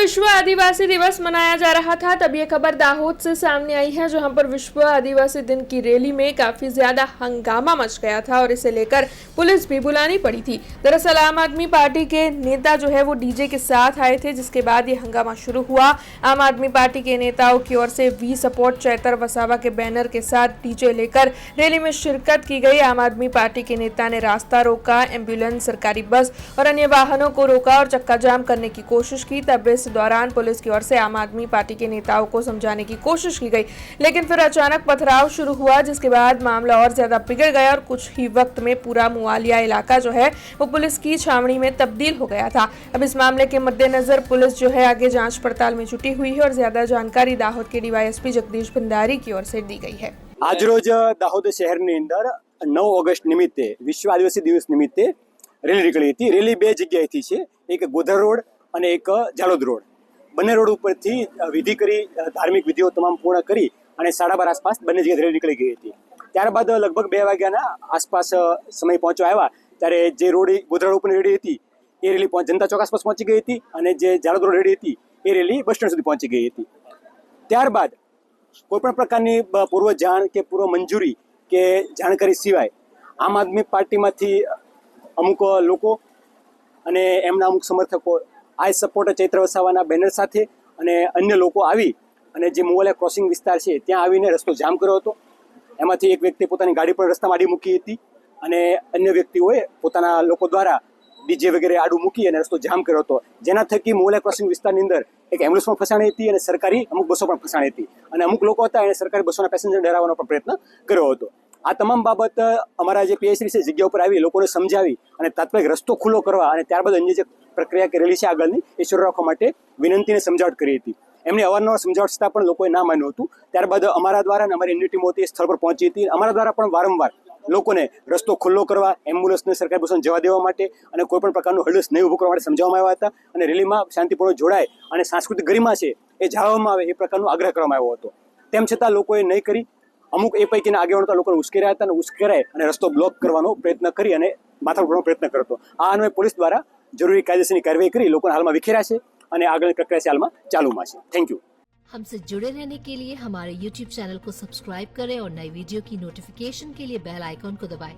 विश्व आदिवासी दिवस मनाया जा रहा था, तब ये खबर दाहोद से सामने आई है, जहां पर विश्व आदिवासी दिन की रैली में काफी ज्यादा हंगामा मच गया था और इसे लेकर पुलिस भी बुलानी पड़ी थी। दरअसल आम आदमी पार्टी के नेता जो है वो डीजे के साथ आए थे, जिसके बाद ये हंगामा शुरू हुआ। आम आदमी पार्टी के नेताओं की ओर से वी सपोर्ट चैतर वसावा के बैनर के साथ डीजे लेकर रैली में शिरकत की गई। आम आदमी पार्टी के नेता ने रास्ता रोका, एम्बुलेंस, सरकारी बस और अन्य वाहनों को रोका और चक्का जाम करने की कोशिश की। तब इस दौरान पुलिस की ओर से आम आदमी पार्टी के नेताओं को समझाने की कोशिश की गई, लेकिन फिर अचानक पथराव शुरू हुआ, जिसके बाद मामला और ज्यादा बिगड़ गया और कुछ ही वक्त में पूरा मुआलिया इलाका जो है वो पुलिस की छावनी में तब्दील हो गया था। अब इस मामले के मद्देनजर पुलिस जो है आगे जांच पड़ताल में जुटी हुई है और ज्यादा जानकारी दाहोद के डीवाईएसपी जगदीश भंडारी की ओर से दी गई है। आज रोज दाहोद शहરની અંદર 9 ઓગસ્ટ નિમિત્તે વિશ્વ આદિવાસી દિવસ નિમિત્તે રેલી નીકળી હતી। રેલી બે જગ્યાએથી છે, એક ગોધર રોડ અને એક ઝાલોદ રોડ। બંને રોડ ઉપરથી વિધિ કરી, ધાર્મિક વિધિઓ તમામ પૂર્ણ કરી અને 12:30 આસપાસ બંને જગ્યાએ રેલી નીકળી ગઈ હતી। ત્યારબાદ લગભગ 2 વાગ્યાના આસપાસ સમય પહોંચવા આવ્યા ત્યારે જે રોડ ગોધર રોડ ઉપરની રેલી હતી એ રેલી જનતા ચોક આસપાસ પહોંચી ગઈ હતી અને જે ઝાલોદ રોડ રેલી હતી એ રેલી બસ સ્ટેન્ડ સુધી પહોંચી ગઈ હતી। ત્યારબાદ કોઈપણ પ્રકારની પૂર્વ જાણ કે પૂર્વ મંજૂરી કે જાણકારી સિવાય આમ આદમી પાર્ટીમાંથી અમુક લોકો અને એમના અમુક સમર્થકો આઈ સપોર્ટ ચૈત્ર વસાવાના બેનર સાથે અને અન્ય લોકો આવી અને જે મુવાલિયા ક્રોસિંગ વિસ્તાર છે ત્યાં આવીને રસ્તો જામ કર્યો હતો। એમાંથી એક વ્યક્તિ પોતાની ગાડી પણ રસ્તામાં આડી મૂકી હતી અને અન્ય વ્યક્તિઓએ પોતાના લોકો દ્વારા ડીજે વગેરે આડું મૂકી અને રસ્તો જામ કર્યો હતો, જેના થકી મુવાલિયા ક્રોસિંગ વિસ્તારની અંદર એક એમ્બ્યુલન્સ પણ ફસાણી હતી અને સરકારી અમુક બસો પણ ફસાણી હતી અને અમુક લોકો હતા એને સરકારી બસોના પેસેન્જર ડરાવવાનો પણ પ્રયત્ન કર્યો હતો। આ તમામ બાબત અમારા જે પીએસસી છે જગ્યા ઉપર આવી લોકોને સમજાવી અને તાત્કાલિક રસ્તો ખુલ્લો કરવા અને ત્યારબાદ અન્ય જે પ્રક્રિયા કરેલી છે આગળની એ શરૂ રાખવા માટે વિનંતીને સમજાવટ કરી હતી। એમણે અવારનવાર સમજાવટ છતાં પણ લોકોએ ના માન્યું હતું। ત્યારબાદ અમારા દ્વારા અને અમારી અન્ય ટીમો હતી સ્થળ પર પહોંચી હતી। અમારા દ્વારા પણ વારંવાર લોકોને રસ્તો ખુલ્લો કરવા, એમ્બ્યુલન્સને સરકારી બસોને જવા દેવા માટે અને કોઈપણ પ્રકારનું હળસ નહીં ઊભું કરવા માટે સમજાવવામાં આવ્યા હતા અને રેલીમાં શાંતિપૂર્વક જોડાય અને સાંસ્કૃતિક ગરિમા છે એ જાળવવામાં આવે એ પ્રકારનો આગ્રહ કરવામાં આવ્યો હતો। તેમ છતાં લોકોએ નહીં કરી, અમુક એ પૈકીના આગેવાનો લોકોને ઉશ્કેર્યા હતા અને ઉશ્કેરાય અને રસ્તો બ્લોક કરવાનો પ્રયત્ન કરી અને માથાકૂટ કરવાનો પ્રયત્ન કરતો। આ અન્વયે પોલીસ દ્વારા જરૂરી કાયદેસરની કાર્યવાહી કરી લોકોને હાલમાં વિખેર્યા છે અને આગળની પ્રક્રિયા છે હાલમાં ચાલુમાં છે। Thank you. हमसे जुड़े रहने के लिए हमारे YouTube चैनल को सब्सक्राइब करें और नई वीडियो की नोटिफिकेशन के लिए बेल आइकॉन को दबाएं।